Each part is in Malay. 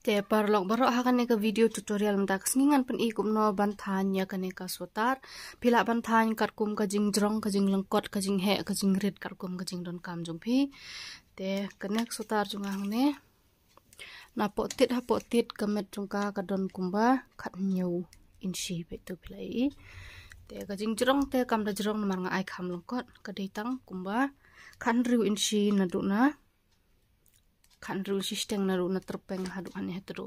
Te parlok barok hakan ka video tutorial mta kesningan pen ikum no bantanya kane ka sotar pila bantany kat kum ka jing jrong ka jing lengkot ka jing he ka jing rit kat kum ka jing don kam jong pi te kanek sotar jungang ne na potit ha potit kamet jongka ka don kumba kat nyau insi betu pilai te ka jing jrong te kam da jrong mar nga ai kham lengkot ka deitang kumba kan riu insi na du na kan ru sisteng na ru na terpeng hadu ane hetru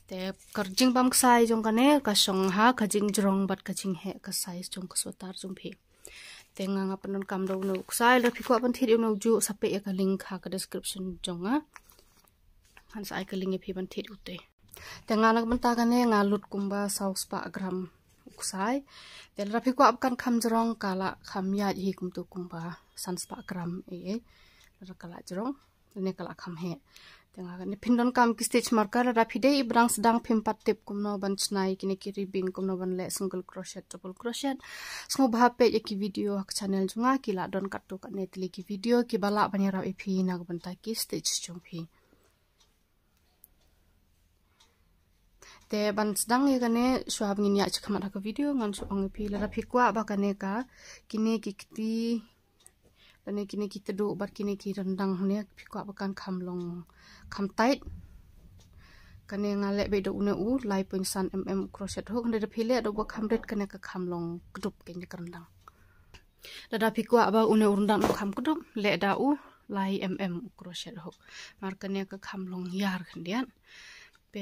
te karjing bam ksai jong kane ka song ha kajing jrong bat kajing he ka size jong ka sotar jong phi te nga nga panon kam do no ksai la phiko pan thir no ju sape ya ka link ha ka description jong a han sai ka link e phi pan thir ute te nga nak banta kane nga lut kumba saus pa gram ksai te la phiko ap kan kham jrong kala kham ya hi kum tu kumba sans pa gram e la kala jrong ne kala kham he tengah ne pindon kam ki stitch marker ra phide ibrang sedang pimpat tip kumno ban snai kini kiri bin kumno ban le single crochet double crochet smo bhape ki video hak channel junga ki la don katu ka ne tli ki video ki bala bani ra ephi na banta ki stitch chung phi te ban sedang ye kane swab ngin ya chkhamara ka video ngan su ong phi la phi kwa ba kane ka kini ki kiti dan kini kita duduk bar kini ki rendang ne phikwa bakan khamlong kham tait kane ngale be do une u lai pun san crochet ho kane phile do ba khamret kane ka khamlong kudup ken rendang dada phikwa ba une rendang kham kudup le da u lai crochet ho mar kane ka khamlong yar khandian pe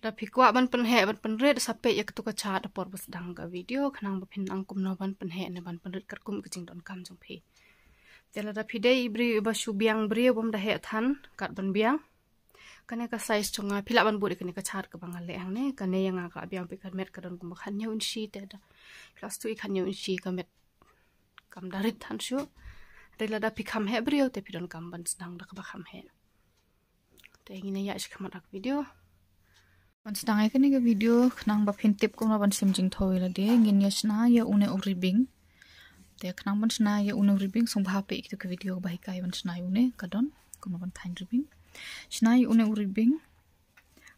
da phikwa ban pen he ban pen red sape ya tu ka cha da por bas dang ka video khanang ba phin ang kum no ban pen he ne ban pen red kar kum ka jing don kam jong phi tela da phide ibri ba shu biang bri bom da he than kat ban biang kane ka size chunga phila ban buri kane ka char ka bangal le hang ne kane yang ka biang pe kan met ka don kum khan nyau in shi te da plus tu khan nyau in shi ka met kam darit than shu tela da phikham he bri te pidon kam ban sedang da ka ba kham he te ngine ya shi khamat ak video ban sedang ai kane ka video khnang ba phin tip kum na ban sim jing thoi la de ngin ya sna ya une uri bing te khnang ban sna ya une uri bing song bha pe ik ka video ba kai ban sna une ka don kum ban thain ri bing sna ya une uri bing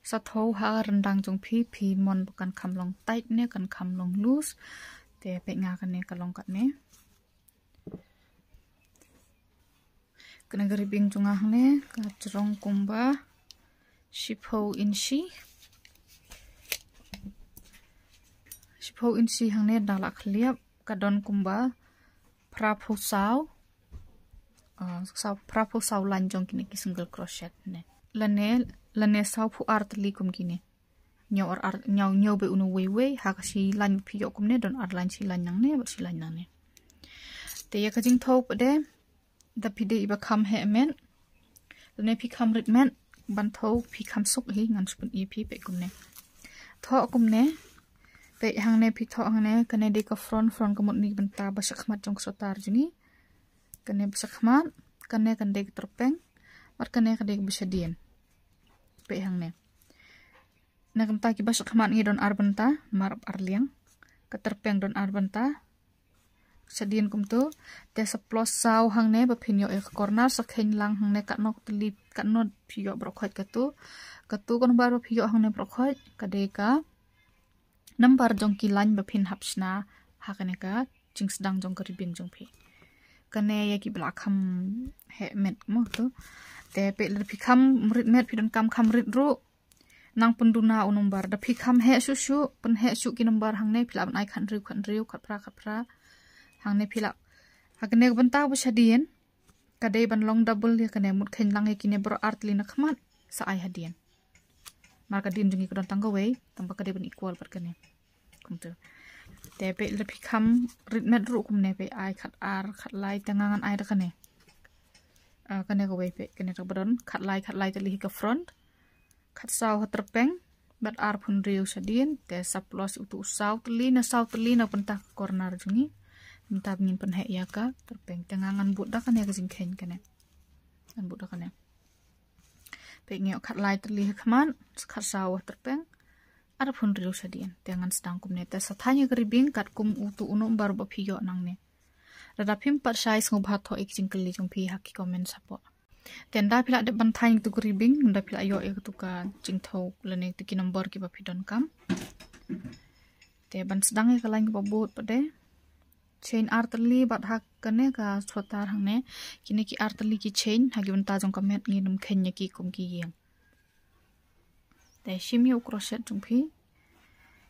sa tho ha rendang jong phi phi mon kan khamlong tight ne kan khamlong loose te pe nga kan ne kalong kat ne kana gari bing junga ne ka jrong kumba shipho inchi hang ne dala khliap kadon kumba prapo saw lan jong kini ki single crochet ne lane saw phu art li kum kini nyaw be unu we ha ka si lan phi yo kum ne don art lan si lan nang ne ba si lan nang ne te ya ka jing thop de da phi de iba kham he men lane phi kham rit men ban tho phi kham suk hi ngan spun e phi pe kum ne tho kum ne pe hang ne phi tho hang ne kane de ka front ka mut ni banta ba sakhmat jong sotar juni kane sakhmat kane kan de terpeng mar kane ka de bisadian pe hang ne na kam ta ki ba sakhmat ngi don arbanta mar arliang ka terpeng don arbanta sadian kum tu te saplos saw hang ne ba phin yo e corner sa khen lang hang ne ka nok tli ka not phi yo bro khot ka tu kon ba ro phi yo hang ne bro khot ka de ka number jong ki line ba phin hapsna ha kane ka jing sedang jong kari bing jong phi kane ya ki bla kham he met mo to te pe le phi kham rit met phi don kam kham rit ru nang punduna unumbar da phi kham he su pen he su ki number hang ne phila ban ai khan riu khat pra hang ne phila ha kane ban ta bu shadien ka de ban long double ya kane mut khen lang he ki ne bro art li na khmat sa ai hadien marka din jungi kodon tangga wei tamba kade ben equal par kane kumtu te pe le phikam ritmet ru kum ne pe ai khat khat lai tangangan ai da kane kane ko wei pe kane to bodon khat lai te li ka front khat saw terpeng bat ar phun riu sadien te saplos utu saw tli na penta corner jungi minta ngin pen he ya ka terpeng tangangan but da kane ka jing khen kane an but da kane pe ngeo khat lai tli khman khat saw terpeng ar phun riu sadien tengan sedang kum ne ta sathanya gribing kat kum utu unum bar ba phi yo nang ne rada phim par size ngo bha tho ek jingkli jong phi hakki comment support Tenda pila de bantai tu ribing munda pila yo e tu ka jingthau lene tu ki number ki ba pidon kam te ban sedang e kalain ba bot pade chain artli bat hak kane ka sotar hangne kini ki artli ki chain hagi banta jong kamet ngi num khenya ki kum ki yang te shimi u crochet jong phi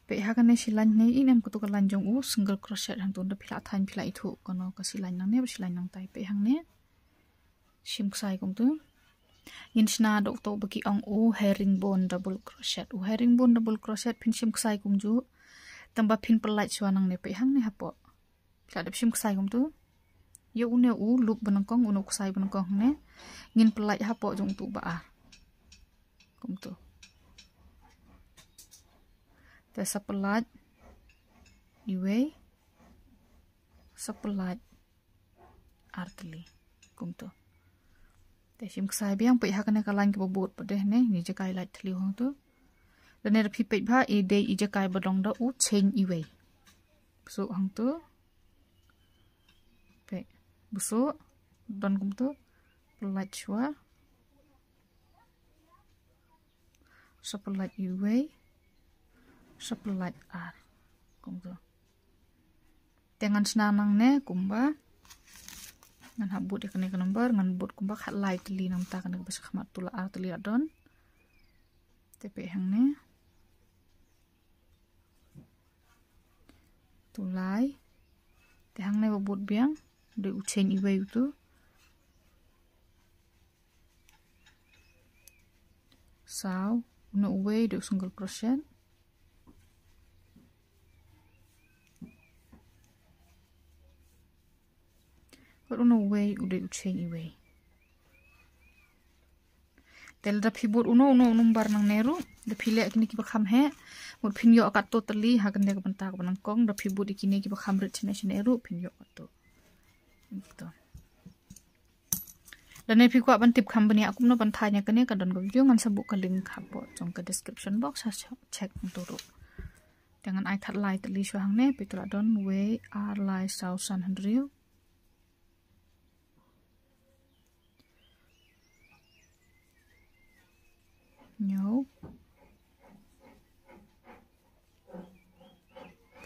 pe hakane silan nei inem kutu kalan jong u single crochet hang tun da pila thain pila ithu kono ka silan nang ne silan nang tai pe hang ne shim ksai kum tu yin shna do to baki ang u herringbone double crochet u herringbone double crochet phin shim ksai kum ju tamba phin pelai chwa nang ne pe hang ne hapo pila dap shim ksai kum tu yo une u loop banang kong unu ksai banang kong ne ngin pelai hapo jong tu ba a kum tu te sapelat iwe sapelat artli kum tu te shim ksai biang pe hakane kalan ke bobot pade ne ni je kai light thli hong tu dane ra phi pe bha e de i je kai bodong da u chen iwe so hang tu pe buso don kum tu pelat chwa sapelat iwe sapelat ar kum tu dengan senanang ne kumba ngan habut ya kene number ngan but kumba khat lai tli nam ta kene bas khmat tula ar tli adon tepe hang ne tulai te hang ne but biang de uchen iwe tu sao no uwe de single crochet but uno way udah uceng iwe tel da phibut uno numbar nang neru da phile kini ki bakham he mut phinyo akat totally hakan de banta ka banang kong da phibut ikini ki bakham rit chine chine ru phinyo to to dan ne phikwa ban tip kham bani akum no ban thanya kane ka don go video ngan sabu ka link khapo jong ka description box ha check to ru dengan ai khat lai tali shu hang ne pitra don way ar lai sau san handriu nhau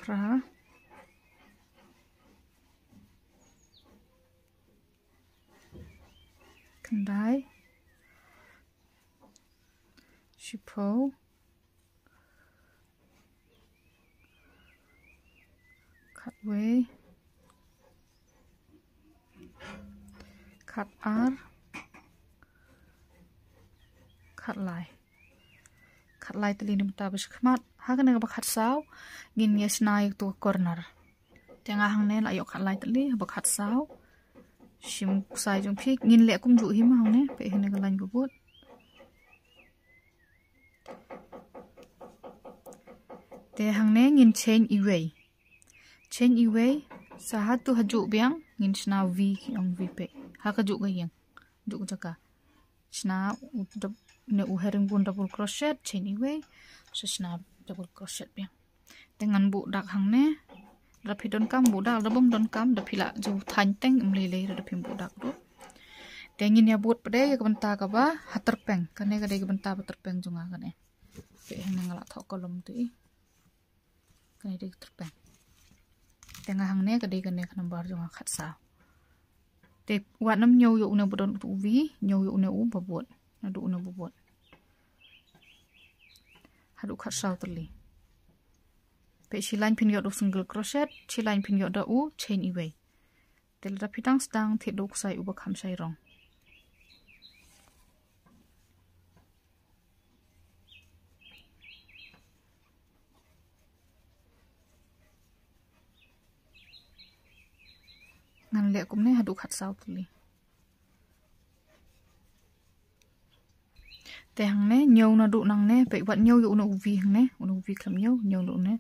pra kendai shipo cutway cut ar cut lai tali ni mata bas khmat hakan nga bakhat saw ngin yes na tu corner tenga hang ne la yo khat lai tali bakhat saw shim sai jong phi ngin le kum ju hi ma hang ne pe hene ga lan bubut te hang ne ngin chen iwe sa ha tu haju biang ngin sna v ki ong v pe ha ka ju ga yang ju jaka sna ne u herringbone double crochet chain iwe sna double crochet biang dengan bu dak hang ne rapi don kam bu dak dabong don kam da phila ju thain teng imle le ra phim bu dak ro tengin ya but pade ya banta ka ba hatar peng kane ka de banta hatar peng junga kane pe hang ngala thok kolom ti kane de terpeng tengah hang ne ka de kane number junga khat sa te wat nam nyo yo una bodon tu vi nyo yo una u babot na du una babot hadu khat sa tali pe silain pin yo do single crochet silain pin yo da u chain iwe tel da pitang stang the dok sai u ba kham sai rong ngan le kum ne hadu khat sau tuli te hang ne nyau na du nang ne pe wat nyau yu na uvi hang ne una uvi kham nyau du ne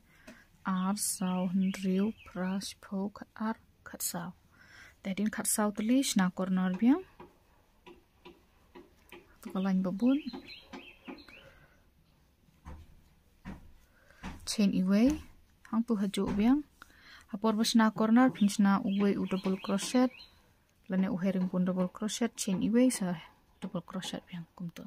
ar sau handriu pras po khat ar khat sau te din khat sau tuli shna corner biang tu kalain babun chain iwe hang tu haju biang apor basna corner pinchna uwe u double crochet lane u herringbone double crochet chain iwe sa double crochet biang kum tu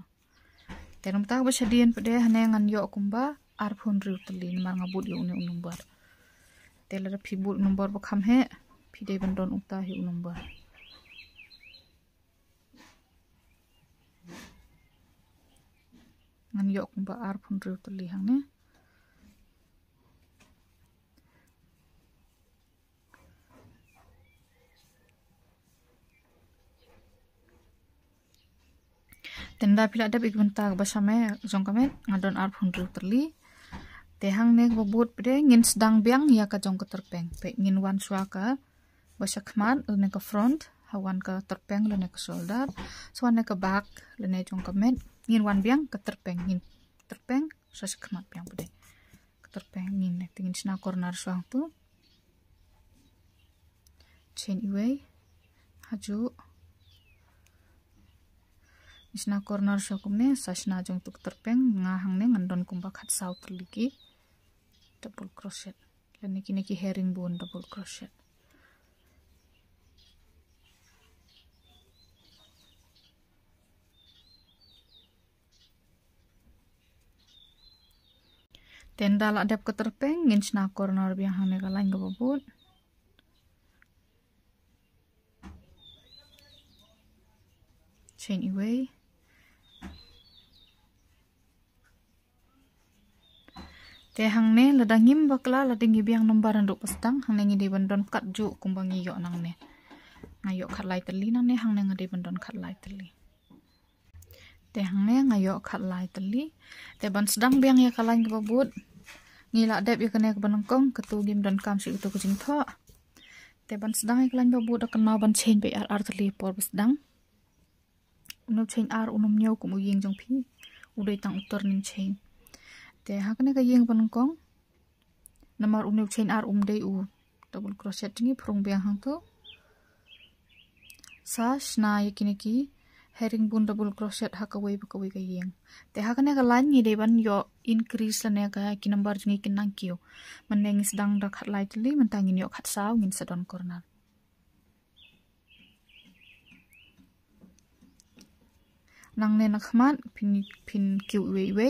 terum tak basadian pede hane ngan yo kumba ar phun riu tali mar ngabut yo ne unumbar telar phibul number bakham he phide bandon uta hi unumbar ngan yo kumba ar phun riu tali hang ne tenda pila ada big bentar basame jong kamet ngadon ar phun riu tali tehang ne bobot pede ngin sedang biang ya ka jong ka terpeng pe ngin wan swa ka basakman ne ka front hawan ka terpeng le ne ka shoulder so ne ka back le ne jong kamet ngin wan biang ka terpeng ngin terpeng so sakmat biang pede ka terpeng ngin ne tingin sna corner swa tu chain away haju isna corner swa kumne sasna jong tuk terpeng ngahang ne ngandon kumba khat saw terliki double crochet lene kini ki herringbone double crochet tenda la dep ke terpeng ngin sna corner biang hane ka lain gabut chain away te hang ne ladangim bakla ladingi biang nombar nduk pastang hang ne ngidi bandon kat ju kumbangi yo nang ne ngayo khat lai tali nang ne hang ne ngadi bandon khat lai tali te hang ne ngayo khat lai tali te ban sedang biang ya kalain ke babut ngila dep ya kene ke banangkong ketu gim don kam si itu kucing tho te ban sedang ya kalain babut da kenal ban chain be ar tali por sedang unum chain ar unum nyau kum uying jong phi udai tang utor ning chain te hakne ka yeng panungkong namar uneu chain ar dei u double crochet tingi prong biang hang to sa shna yakini ki herringbone double crochet hakawai bakawai ka yeng te hakne ka lan ni dei ban yo increase lane ka ki number jingi kinang kiu maneng sedang da khat lai tli mentangin yo khat saw ngin sadon corner nang ne nakhmat pin kiu we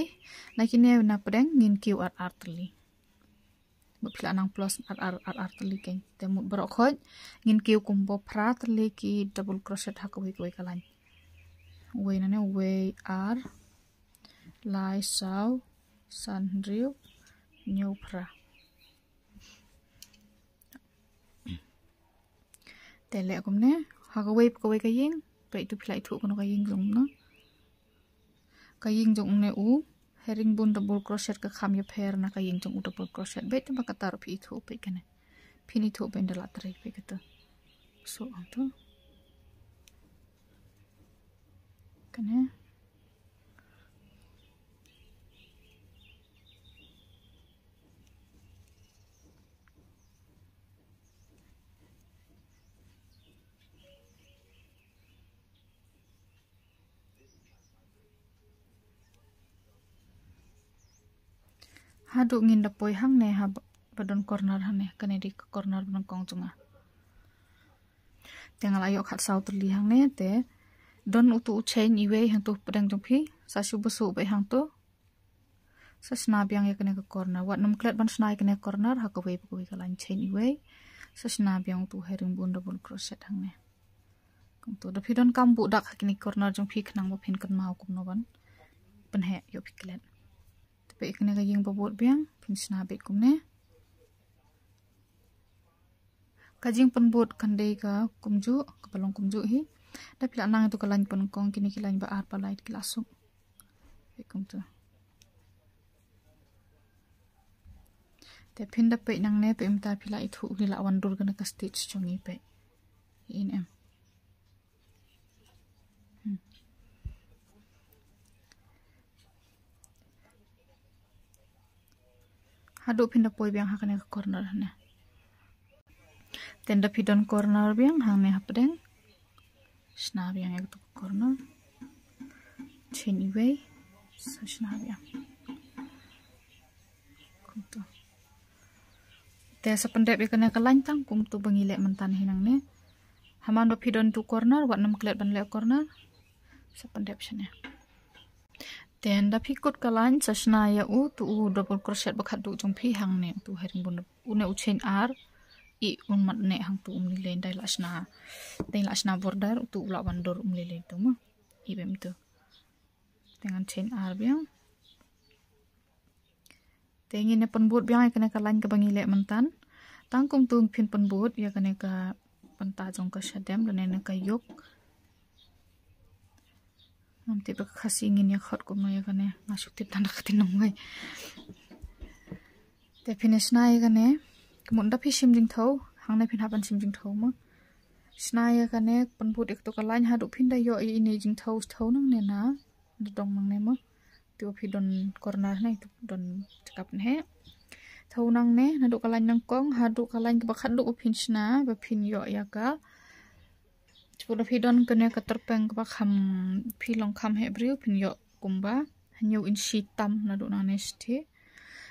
nakine na pedeng ngin kiu ar tali bapila nang plus ar tali ken temu berok khoj ngin kiu kumbo phra tali ki double crochet hakoi koi kalan we na ne we ar lai saw san riu nyu phra tele kumne hakoi koi ka yeng pe tu philai thu kono ka yeng jong no kaying jong ne u herringbone double crochet ka kham ya pher na kaying jong u double crochet be temba katar phi thu pe kane phini thu ben dala tre pe kata so antu kane hadu ngin dapoi hang ne ha badon corner hane kane di corner ban kong chunga tengal ayo khat saw tli hang ne te don utu chain iwe hang tu pedang jong phi sa shu busu be hang tu sa sna biang ya kane ka corner wat nam klet ban snai kane corner ha ko we ka lan chain iwe sa sna biang tu herringbone double crochet hang ne kum tu da phi don kam bu dak kini corner jong phi khnang bo phin kan mau kum no ban pen he yo phi klet pe ikne ka yeng babot biang pin sna be kumne kajing penbot kandai ka kumju kapalong kumju hi da pila nang tu kalan pon kong kini kilan ba ar palait kilasuk pe kum tu te pin da pe nang ne pe imta pila ithu lila wandur kana ka stitch chungi pe in em hadu pinda poi biang hakane ka corner hane tenda pidon corner biang hang ne hapdeng sna biang ek tu corner chain away sa sna biang kumtu te sa pendep ikane ka lantang kumtu bangile mentan hinang ne haman do pidon tu corner wat nam klet ban le corner sependepsnya. Dan da pikut kalan sasna ya tu double crochet bakat du jong pi hang ne tu hering bun une uchen ar I mat ne hang tu len dai lasna border tu ula bandor len tu mah I bem tu dengan chain ar biang tengin ne penbut biang kena kalan ke bangi le mentan tangkung tu pin penbut ya kena ka penta jong ka shadem dan ne ka yok nanti bekasi ingin ya khot ko ya kane masuk tip tanda katinong ngai te finish na ya kane kemun da phishim jing thau hang na phin hapan sim jing thau ma sna ya kane panput ek to kalain hadu phin da yo I ne jing thau nang ne na dong nang ne ma tu phi don corner na tu don cakap ne thau nang ne hadu kalain nang kong hadu kalain ke bakhat du phin sna ba phin yo ya ka Sepuluh pidon kena keterpeng ke bakam pilong kam hebriu pinyo kumba new in tam na do na nesti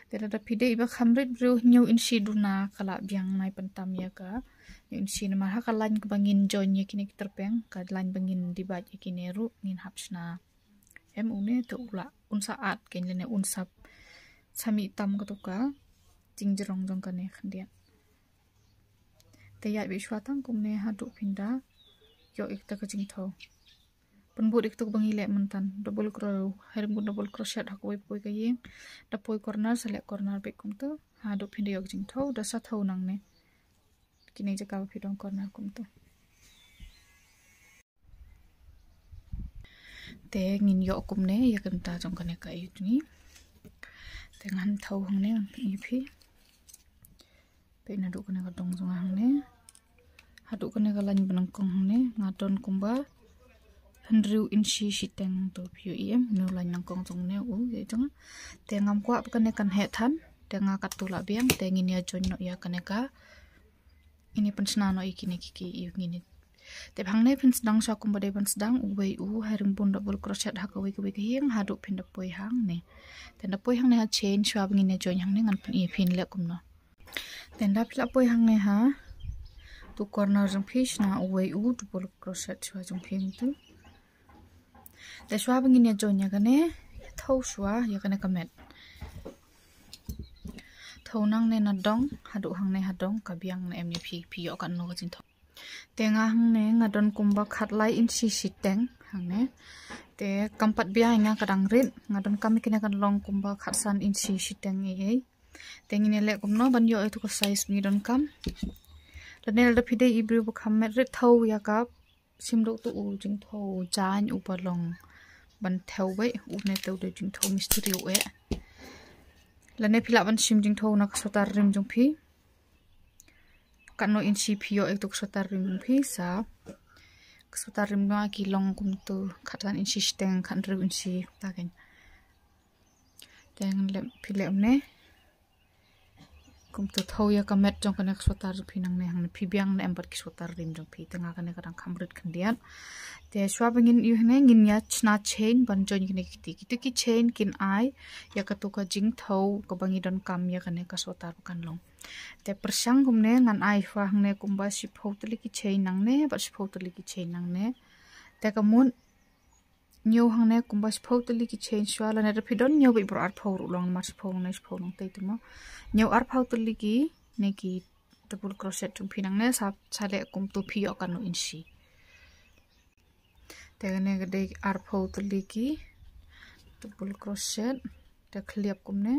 tera da pide iba kamrit briu new in duna kala biang nai pentam ya ka new in na maha kalan ke bangin join ya kini keterpeng ka lan bangin dibat ya kini ru ngin hapsna une tu ula un saat ken lene un sap sami tam ka tuka jingjerong jong kane khandia te ya bi shwatang kumne hadu pinda yo ikta ka jing thau penbut ikta bangi le mentan double crochet hakoi poi ka yeng da poi corner select corner be kum tu ha do phinde yo jing thau da sa thau nang ne kini je ka phidong corner kum tu te ngin yo kum ne ya kan ta jong ka ne ka yu ni te ngan thau hang ne I phi pe na do ka ne ka dong jong hang ne hadu kene kalan benangkong ne ngadon kumba handriu inchi shiteng to pyu nu lan nangkong jong ne ye jong te ngam kwa kene kan he than te nga katula biang te ngin ya join no ya kene ka ini pensna no ikini kiki ngini te bhang ne pins dang sha kumba de pins dang uwei haring bun double crochet ha kawi kawi hiang hadu pin da poi hang ne te da poi hang ne ha chain shwa ngin ne join hang ne ngan pin pin le kum no te da pila poi hang ne ha tu corner jong fish na uwei double crochet shwa jong phim tu te shwa bangin ya join ya kane thau shwa ya kane kamet thau nang ne na dong hadu hang ne hadong ka biang na emni phi yo kan no jin thau te nga hang ne ngadon kumba khat lai in shiteng hang ne te kampat bia nga kadang rin ngadon kami kine kan long kumba khat san in shiteng e te ngine le kum no ban yo tu ko size mi don kam Lanel da pide ibru bakam met rit thau ya kap simdo tu jing thau jan upalong ban thau bai ne tau de jing thau mystery e lane phila ban sim jing thau na sotar rim jong phi kanno in si phio ek tok sotar rim jong phi sa sotar rim ma ki long kum tu khatan in si steng khan ru in si ta gen teng le phile ne kum tu thau ya kamet jong kana sotar phinang ne hang phi biang ne embat ki sotar rim jong phi tenga kana kadang khamrit khandian te shwa bangin yu ne ngin ya chna chain ban join ki ne ki chain kin ai ya ka tu ka jing thau ka bangi don kam ya kana ka sotar kan long te persang kum ne ngan ai fa hang ne kum ba si phau tli ki chain nang ne ba si phau tli ki chain nang ne te ka mun nyo hang ne kum ba si phau tli ki chain shwa la ne ra phi don nyo bi bro ar phau ru long ma si phau nang te tu ma nyo ar phau tli ki ne ki double crochet tum phinang ne sa chale kum tu phi yo kan no in si te ne gade ar phau tli ki double crochet te khliap kum ne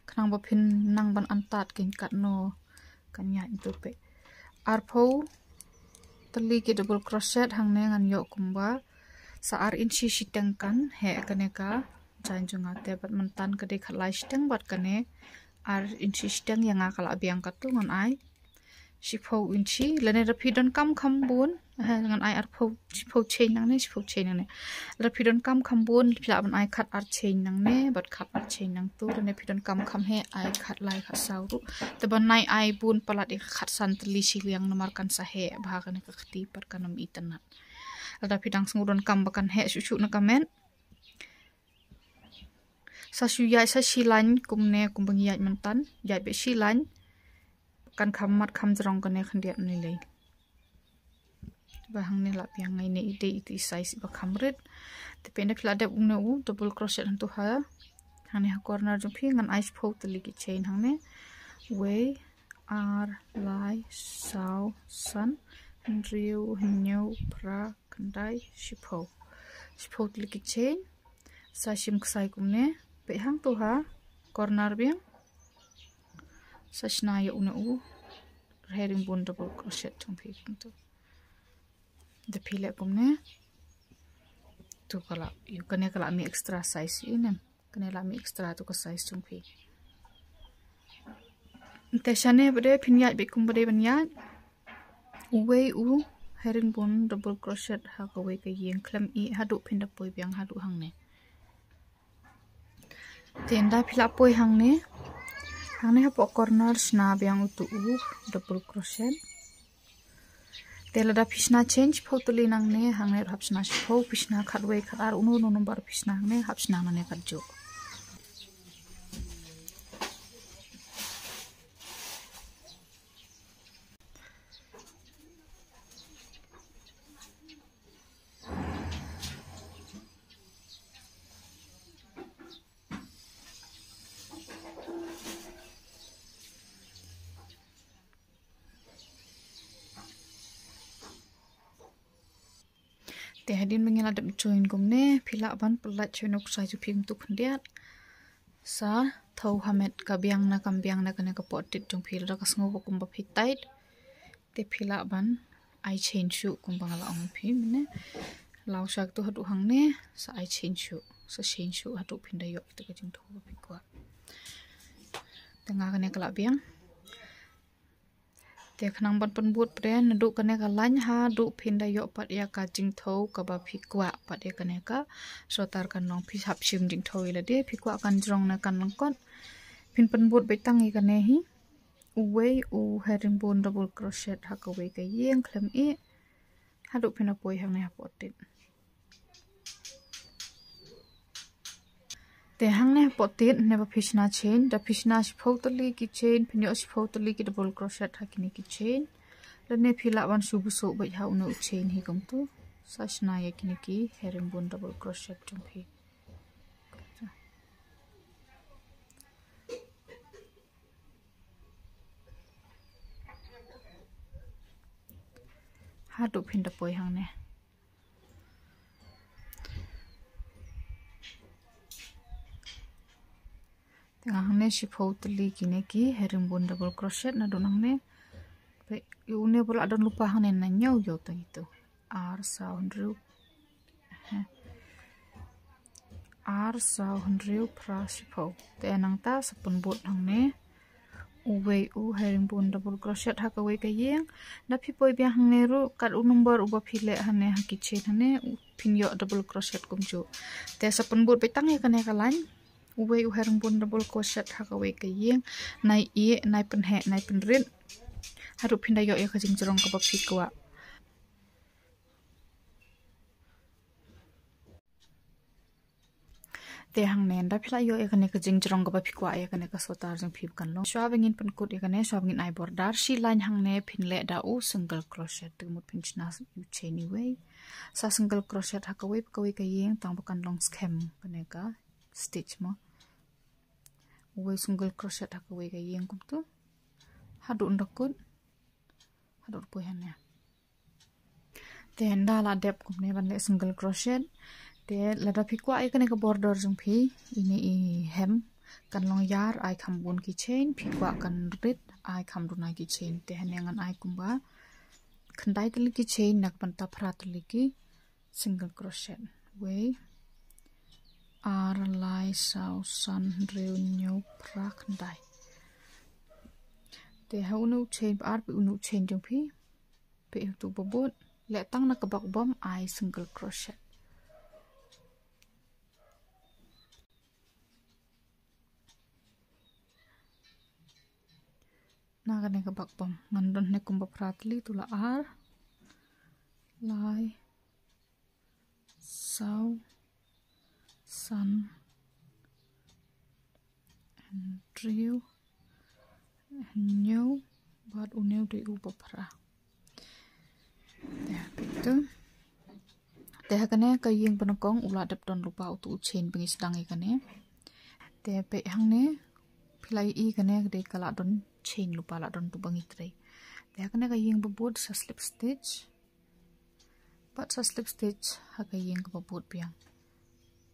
khnang ba phin nang ban antat kin kat no kan ya itu pe ar phau tli ki double crochet hang ne ngan yo kum ba sa ar in si shiteng kan he kane ka jan junga te bat mantan kade khalai steng bat kane ar in si steng yanga kala biang ka tu ngan ai shipho in si lene rapidon kam bun ngan ai ar phau chain nang ne shipho chain nang ne rapidon kam bun pila ban ai khat ar chain nang ne bat khat ar chain nang tu ne pidon kam he ai khat lai khat sau ru te ban nai ai bun palat e khat san tli si liang nomar kan sa he bha kan ka khti par kanam itanat ada pidang sengudon kam bakan he susu na kamen sa suyai sa silan kumne kumbangi yai mentan yai be silan kan khamat kham jrong kane khandiat ni le bahang ni lap yang ini ide itu size ba kamrit depende pila dep ungna double crochet hantu ha hang ha corner jong phi ngan ice pho tali ki chain hang ne way ar lai sau san riu nyau pra kandai shipho tali ki chain sa shim ksai kumne pe hang tu ha corner biang sa shna yo ungna herringbone double crochet jong phi tu the pile kumne tu kala you kane kala mi extra size ini kane la mi extra tu ka size chung phi te shane bade phinyat be kum bade banyat uwei u herringbone double crochet ha ka we ka yeng klam I hadu phinda poi byang hadu hang ne tenda phila poi hang ne ha po corner sna byang tu double crochet telada pisna change photoli nang ne hangne hapsna pho pisna khatwei khatar unu no number pisna ne hapsna ne khatjo te hadin mengela dap join gumne phila ban pelat chonok sai ju phim tu khundiat sa thau hamet ka biang na kane ka potit jong phil ra ka sngo bo kum ba phitait te phila ban ai chain shu kum ba la ong phim ne law sak tu hatu hang ne sa ai chain shu hatu phinda yo te ka jing tho ba phikwa tengah kane kala biang te khnang ban penbut pren du kane ka lan ha du phinda yo pat ya ka jing tho ka ba phikwa pat ya kane ka sotar kan long phi hap sim jing tho ila de phikwa kan jrong na kan long kon phin penbut be tangi kane hi uwei u herringbone double crochet ha ka we ka yeng khlem I ha du phina poi hang ne ha potit te hang ne potit ne ba fishna chain da fishna shphotali ki chain phinyo shphotali ki double crochet hakini ki chain la ne phila wan shubu so bai ha unu chain hi kam tu sashna ye kini ki herringbone double crochet tum phi ha du phin da poi hang ne tengah ne shphotali kini ki herringbone double crochet na donang ne pe une bola adon lupa hang ne na nyau yo to itu r sound ru pra shpho te nang ta sapun bot hang ne uwei u herringbone double crochet ha ka we ka yeng na phi poi bya hang ne ru kat u number u ba phile hane ha ki chen hane phin yo double crochet kum chu te sapun bot pe tang ye ka ne ka lan uwei u herringbone double crochet ha ka we ka yeng nai nai pen he nai pen rin haru phinda yo ka jing jrong ka ba phikwa te hang nen da phila yo ekane ka jing jrong ba phikwa ekane ka sotar jing phip kan lo swabingin pen kut ekane swabingin ai border shi line hang ne phinle da u single crochet tu mut pinchna u chain way sa single crochet ha ka we ka yeng tang ba kan long schem kane ka stitch mo we single crochet ha ka we ka yeng kum tu hadu ndakut hadu poi han ya te nda la dep kum ne ban le single crochet te lada phikwa ai kane ka border jung phi ini I hem kan long yar ai kham bun ki chain phikwa kan rit ai kham runa ki chain te hanengan ai kumba khandai tli ki chain nak pan ta phra tli ki single crochet way ar lai sau san reu nyu phra khandai te haunu chain ar pi unu chain jung phi pe tu bobot le tang na ka bak bom ai single crochet naga ne ka bak bom ngandon ne kumba pratli tula ar lai sau san and riu new but uneu de u bapra ya tu te hakane kayeng penokong ula dap don lupa utu chain bengi sedang ikane te pe hang ne pilai I kane gede kala don chain lupa la don tu bengi tre te hakane kayeng bebut sa slip stitch but sa slip stitch hakayeng ke bebut piang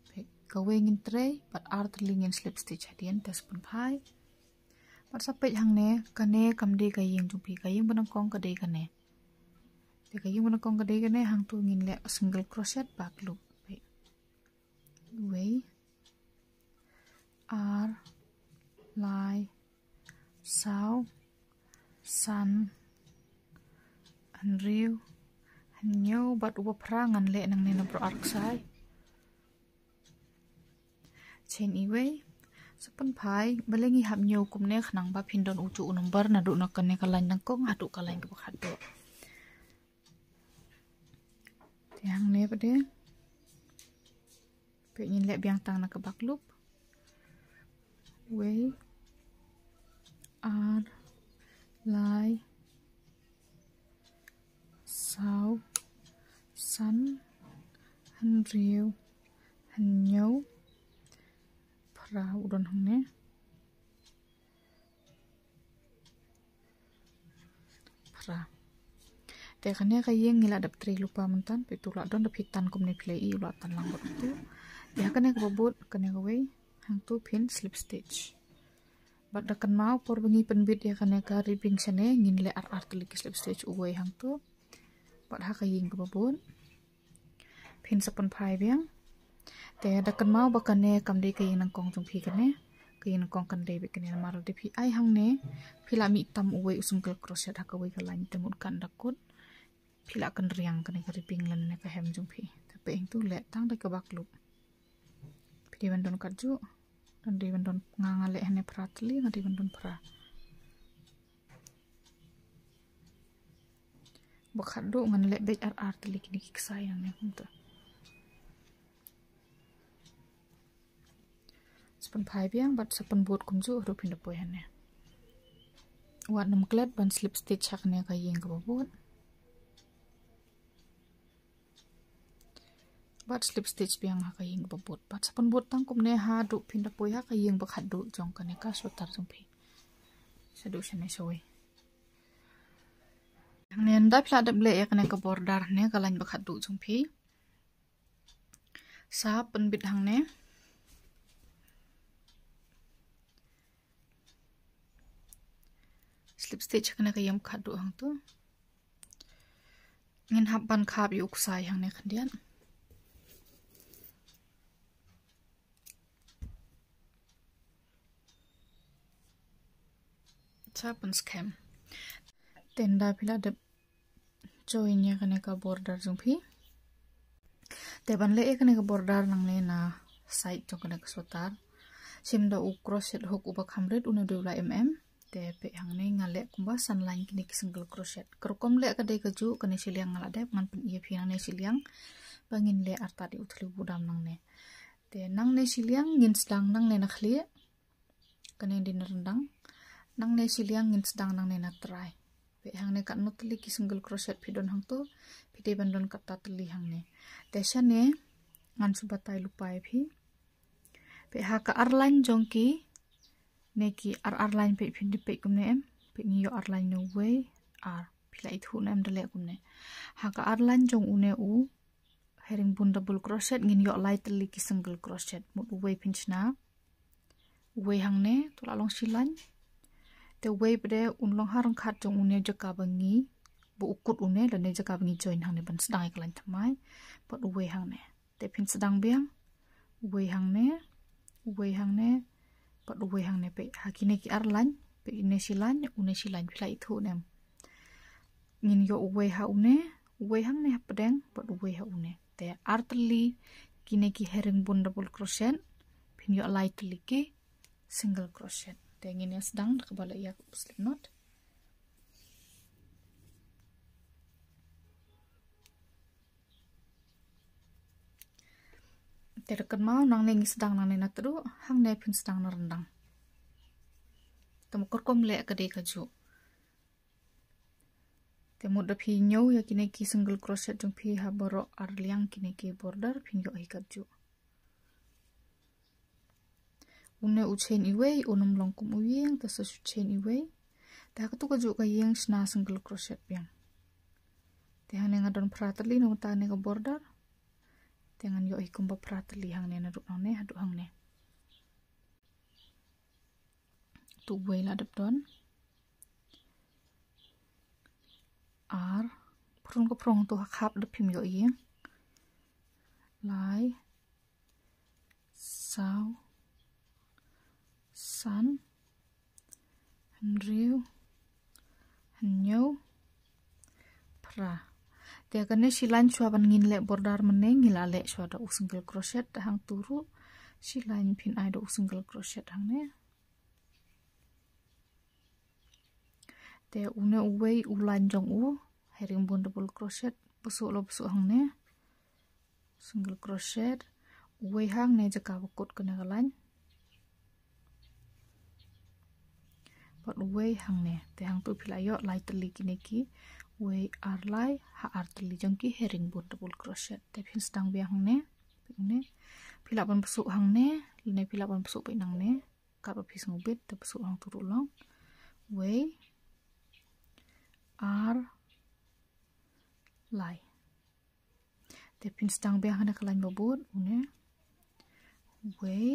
pe kawengin tre but artlingin slip stitch hadian tes pun pai but sa pe hang ne kane kamde kayeng jumpi kayeng penokong kade kane Jika yung menekong gede gane hang tu ngin le single crochet back loop. Way R lie sao san an riu an nyo bat uba perangan le nang nina pro arc sai. Chain iway sepun pai balengi hap nyo kumne khnang ba pindon ucu number na du nak kane kalain nangkong adu kalain ke bakado. Yang ne pada pengen lihat biang tang nak kebak loop way R lie sao san han riu han nhau pra udon hang ne pra te kane kayeng ngila dap tri lupa mentan pe tu la don dap hitan kum ne play I ula tan lang bot tu ya kane ke bobot kane ke way hang tu pin slip stitch bat dakan mau por bengi penbit ya kane ka ripping sane ngin le ar tulik slip stitch uwe hang tu bat ha kayeng ke bobot pin sapon pai biang te dakan mau bakane kam de kayeng nang kong jong phi kane kayeng nang kong kan de be kane maral de phi ai hang ne phila mi tam uwe usungkel crochet ha ka we ka lain temut kan dakut pila kan riang kan ka ripping lan ne ka hem jumpi tapi ing tu le tang de ka bak loop pidi bandon kaju dan di bandon ngangale hene pratli ngadi bandon pra bakado ngan le be ar tli kini kisayang ne kunta sepun pai biang bat sepun bot kumju ru pinda poy hene wat nam klet ban slip stitch hakne ka yeng ka bot bat slip stitch biang ha kayeng babot bat sapon bot tang kum ne ha du pinda poi ha kayeng bakhat du jong kane ka sotar jong phi sadu shane soy ne nda phla dab le ek ne ka border ne kalain bakhat du jong phi sa pen bit hang ne slip stitch kane kayeng bakhat du hang tu ngin hap ban khap yu ksai hang ne khandian Chapan scam tenda pila de join ya kane ka border jungphi te ban le kane ka border nang le na side to kane ka sotar sim da u crochet hook uba khamret una dula te pe hang ne ngale kumba san line kini ki single crochet krokom le ka de ka ju kane siliang ngala de ngan pen ia phiang ne siliang bangin le arta di uthli budam nang ne te nang ne siliang ngin sedang nang ne na khli kane din rendang nang ne siliang ngin sedang nang ne na try pe hang ne kat nutli ki single crochet phidon hang to phide bandon katta tli hang ne te sha ne ngan subatai lupai phi pe ha ka arline jongki ne ki ar line pe phin pe kum ne em pe ngi yo ar line no way ar phila I thu na em dale kum ne ha ka ar line jong u ne u herring bun double crochet ngin yo lai tli ki single crochet mut way pinchna way hang ne to la long silan te way pede un long harang khat jong une jaka bangi bu ukut une dan ne jaka bangi join hang ne ban sedang iklan thamai pot way hang ne te phin sedang biang way hang ne pot way hang ne pe hakine ki arlan pe ne silan une silan phila I thu nem ngin yo way ha une way hang ne pedeng pot way ha une te artli kine ki herring bun double crochet phin yo light li single crochet Tengin yang sedang kebala ia slip knot terken mau nang nengi sedang nang nena teru hang ne pun sedang nerendang temu korkom le kade kaju Temu da phi nyau ya kine ki single crochet jong phi ha borok ar liang kine ki border phin yo ikat ju. Une u chain iway unum long kum uyeng ta su chain iway. Ta ka tu ka ju ka yeng sna single crochet biang. Te hang nga don pratali no ta ne ka border. Te ngan yo ikum ba pratali hang ne na duk hang ne hadu hang ne. Tu way la dap don. R prong ko prong tu khap da phim yo yeng. Lai sao san han riu han nyau pra. Te kane silan chua ban ngin le border mene ngila le chua da single crochet da hang turu silan phin ai da single crochet hang ne. Te une uway ulan jong u herringbun double crochet busuk lo busuk hang ne. Single crochet uway hang ne jaka bakut kena kalan. Pat uway hang ne te hang tu philayo lai teli kine ki way ar lai ha ar teli jong ki herringbun double crochet te phin stang bi hang ne. Ne phila ban busuk hang ne ne phila ban busuk pe nang ne ka ba phis ngobit te busuk hang turu long way ar lai te pin stang be hang kalan babut une way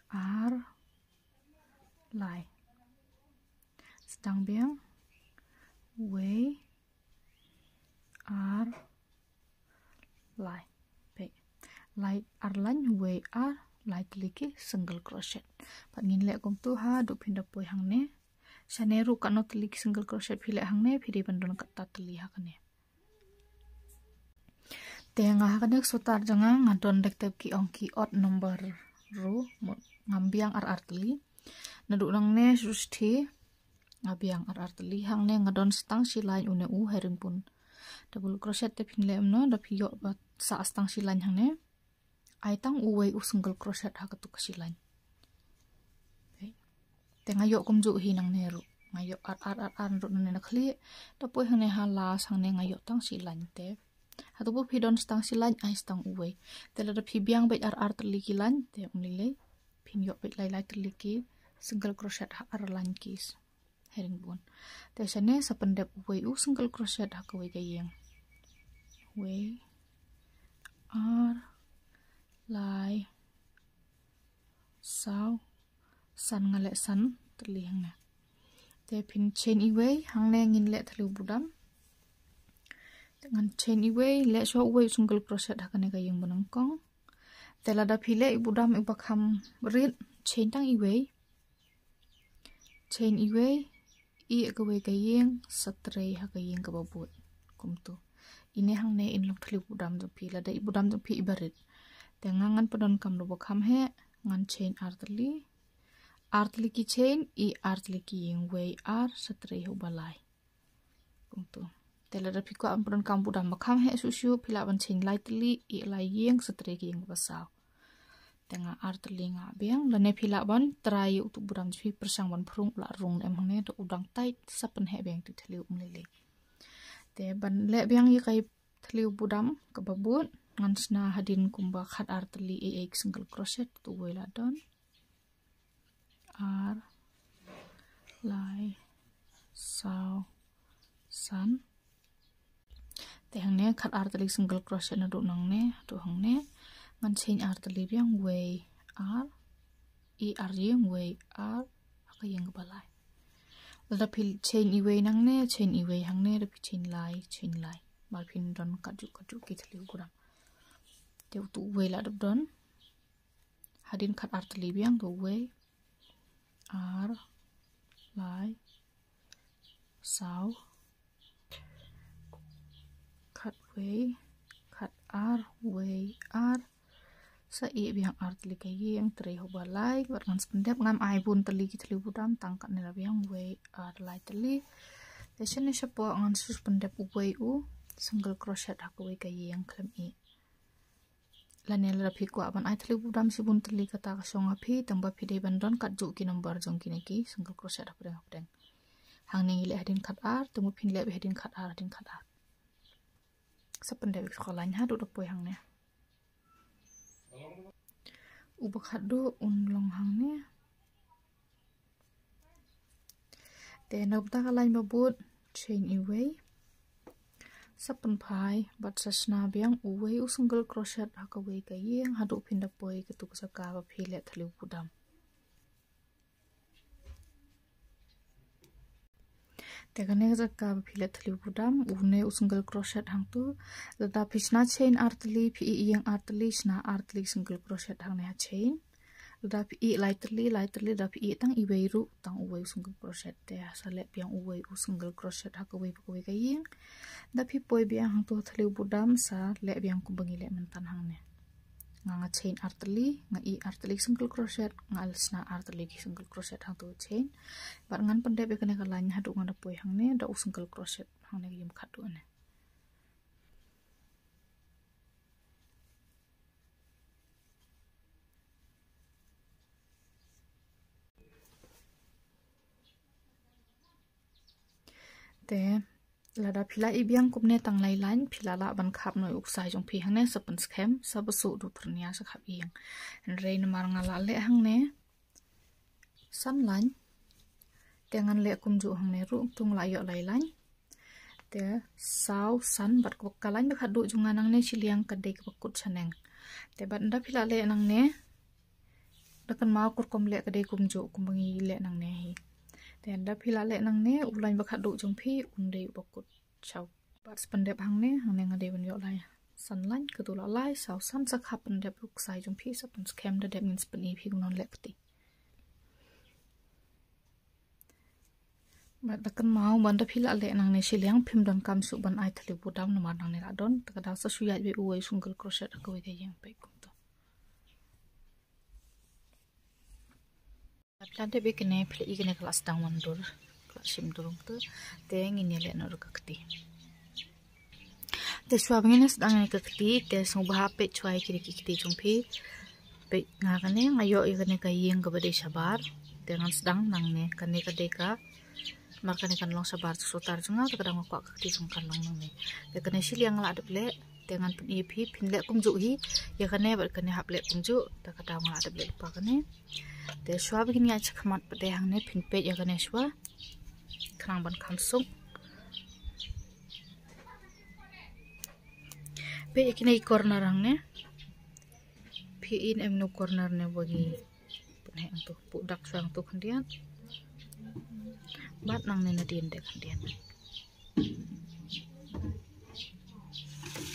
ar lai stang biang way ar lai pe lai ar lan way ar lai kliki single crochet pat ngin le kom tu ha du phin da poi hang ne saneru kano kliki single crochet phile hang ne phiri bandon ka ta tli ha kane tenga ha kane sotar janga ngadon dek tep ki ong ki odd number ru ngambiang ar tli nadu nang ne susti ngabiang ar tli hang ne ngadon stang silai une u herring pun double crochet te phin lem no da phiyo ba sa stang silan hang ne ai tang uway u single crochet ha ka tu ka silan te ngayo kum ju hi nang ne ru ngayo ar ru ne na khli da poi hang ne ha la sang ne ngayo tang silan te hatu bu phidon stang silan ai stang uway te la da phi biang bet ar tli kilan te ongli le phin yo bet lai tli ki single crochet ha ar lan kis herring bun te sane sa pendep uway u single crochet ha ka way ka yeng way ar lai sao san ngale san tli hang na te phin chain iway hang ne ngin le thlu budam dengan chain iway le so uway single crochet ha kane ka yeng bunang kong te la da phile budam ibakham rit chain tang iway i ka way ka yeng satre ha ka yeng ka babut kum tu ine hang ne in lok thlu budam jo phi la da budam jo phi ibarit te ngangan padon kam do bakham he ngan chain artli ki chain i artli ki yeng way ar satre ho balai kum tu te la da phi ko am padon kam budam bakham he su su phila ban chain lightly i lai yeng satre ki yeng basau tenga artli nga biang la ne phila ban trai u tu budam phi persang ban phrung la rung em hang ne to udang tight sapan he beng tu thliu umlele te ban le biang i kai thliu budam ka babut ngan sna hadin kumba khat artli e single crochet tu wela don ar lai sao san te hang ne khat artli single crochet na du nang ne tu hang ne ngan chain artli biang way ar i ar yeng way ar ka yeng balai la phil chain iway nang ne chain iway hang ne da chain lai mal phin don kaju ki thliu guram te tu way la dab don hadin khat artli biang do way ar lai sao khat way khat ar way ar sa i biang artli ka yeng tre ho balai wat ngan spendep ngam ai bun tali ki thliu budam tang kat ne la biang way ar lai tali te sene shapo ngan sus pendep way u single crochet ha ka way ka yeng klem i la ne la phi ko aban ai thliu budam si bun tali ka ta ka songa phi tamba phi de ban don kat ju ki number jong ki ne ki single crochet ha preng hang ning ile hadin khat ar tumu phin le hadin khat ar sapan de sekolah nya do poi hang ne uba khat do un long hang ne te nob ta lain babut chain away sapan phai bat sasna biang uwei usunggal crochet hakawei ka yeng hadu phinda poi ke tu saka ba phile thaliu pudam te kane saka ba phile thaliu pudam une usunggal crochet hang tu lada pisna chain artli phi yeng artli sna artli single crochet hang ne chain lada phi lightly da phi tang iwei ru tang uwei usunggal crochet te asale biang uwei usunggal crochet hakawei pakawei ka yeng da phi poi biang hang tu thaliu budam sa le biang ku bangi le mentan hang ne nga chain artli nga i artli single crochet nga alsna artli ki single crochet hang tu chain bar ngan pande be kane kalanya hadu nga da poi hang ne da single crochet hang ne yim khatu ne te lada phila ibiang kumne tang lai lain phila la ban khap noi uksai jong phi hang ne sapan scam sabasu du turnia sa khap iang rein mar nga la le hang ne san lain tengan le kum ju hang ne ru tung la yo lai lain te sau san bat ko kalain ba khadu junga nang ne chiliang kadai ka kut chaneng te bat nda phila le nang ne dakan ma kur kom le kadai kum ju kumbangi le nang ne hi dan da phila le nang ne ulain bakhat du jong phi unde bakut chau bat spandep hang ne ngade ban yo lai san lain ka tu la lai sau san sa khap pandep ruk sai jong phi sa pan scam da that means pani phi non lekti bat da kan mau ban da phila le nang ne shiliang phim don kam su ban ai thali budam na mar nang ne ra don ta da sa suyat be uai sunggal crochet ka we ga yang pe kum to Plante be kene phle ikene kelas tang wandur kelas sim durung tu te ngini le no rakti te swabngene sedang ne kakti te song bah pe chwai kiri kiti jongphi pe nga kane ngayo ikene ka yeng ka bade sabar te ngan sedang nang ne kane ka de ka mar kane kan long sabar sutar junga ka kadang ko kakti jong kan long nang ne te kane siliang la adple te ngan pun iphi phinle kum ju hi ya kane bar kane haple kum ju ta kadang la adple pa kane te shwa begini aja khamat pade hang ne phin pe ya gane shwa khrang ban kham sung pe ikine corner hang ne phi in em no corner ne bagi pun he tu pudak sang tu khandian bat nang ne na din de khandian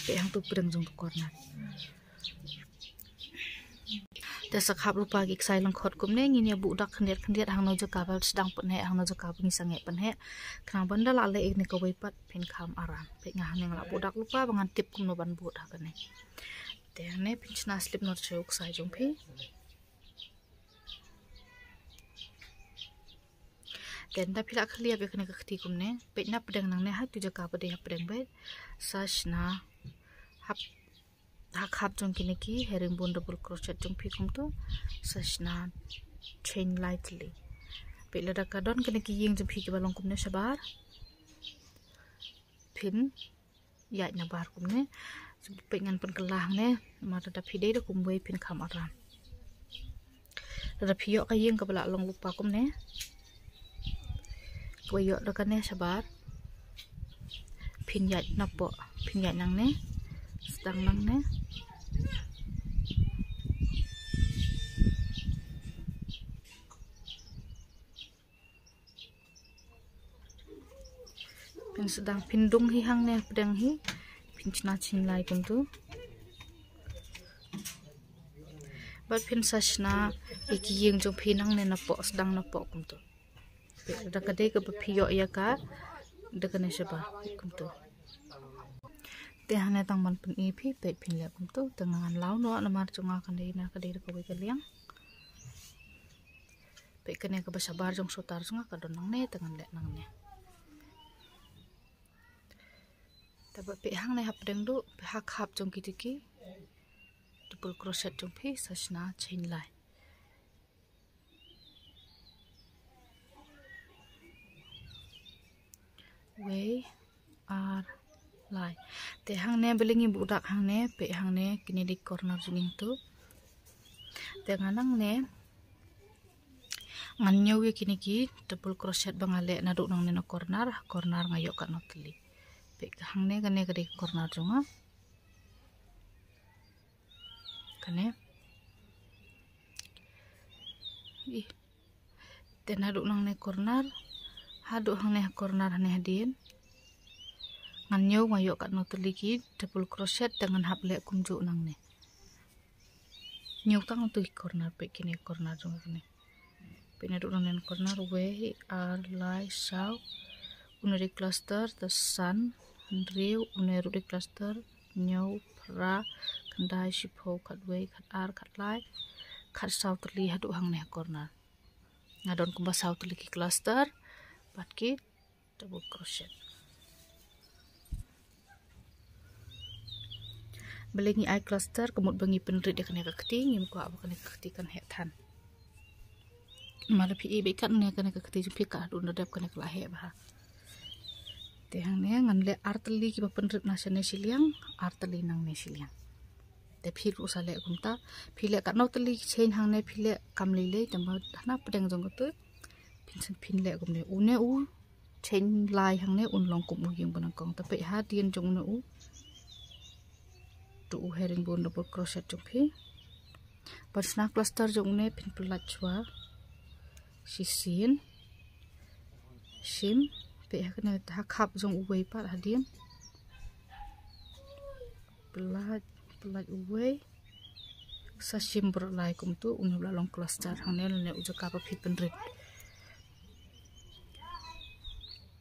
pe hang tu preng jong tu corner te sakhap rupa ki sai lang khot kum ne ngine bu dak khandiat hang no jaka bal sedang pun he hang no jaka bungi sange pan he khang banda la le ikne ko wei pat phin kham aram pe nga hang la bu dak lupa bangan tip kum no ban bu da kane te ne pinchna slip not chok sai jong phi ten da phila khlia be kane ka khti kum ne pe na pedang nang ne ha tu jaka pade ha pedang be sashna hap hap jong kine ki herring bone double crochet jong phi kum to sashna chain lightly pe la da ka don kine ki yeng jong phi ki balong kum ne sabar phin ya na bar kum ne pe ngan pen kelang ne ma da phi dei da kum wei phin kham aram da phi yo ka yeng ka bala long lupa kum ne ko yo da ka ne sabar phin ya na po phin ya nang ne sedang nang ne pin sedang pindung hi hang ne pedang hi pinchna chin lai kum tu bat pin sashna iki yeng jong phinang ne na po sedang na po kum tu da ka de ka phi yo ya ka da ka ne seba kum tu te hane tang ban pun iphi pe phin le kum tu tangan law no na mar chunga kan dei na ka dei ko we ka liang pe kane ka ba sabar jong sotar chunga ka don nang ne tangan le nang ne ta ba pe hang ne hap deng du pe hak hap jong ki tiki double crochet jong phi sashna chain lai way ar lai te hang ne belingi budak hang ne pe hang ne kini di corner junging tu te nganang ne ngan nyawi kini ki double crochet bangale na duk nang ne no corner ngayok kat no teli pe hang ne kane kadi corner junga kane ih te na duk nang ne corner haduk hang ne corner ne hadin ngan nyaw ngayok kat no teli ki double crochet dengan haple kumju nang ne nyaw tang tu corner pe kini corner junga kane pina duk nang ne corner way ar lai sau unari cluster the sun andriu unari cluster nyaw pra kandai shipo kat way kat ar kat lai kat sau teli haduk hang ne corner ngadon kumba sau teli ki cluster pat ki double crochet belengi ai cluster kemut bangi penrit dia kena kekti ngim ko apa kena kekti kan het than malah pi be kat ne kena kekti jumpi ka du ndap kena kala he ba te hang ne ngan le arteli ki ba penrit nasane siliang arteli nang ne siliang te phir u sale kumta phile kat no teli chain hang ne phile kam le le tamba na pedang jong ko tu pinsen phin le kum ne u ne u chain lai hang ne un long kum u yeng banang kong ta pe ha tien jong ne u tu herringbone double crochet jumpi pasna cluster jong ne pin pulat chwa sisin sim pe hakne ha khap jong uwei pa hadin pulat uwei sa sim ber lai kum tu unula long cluster hane ne uja ka pa phi penrit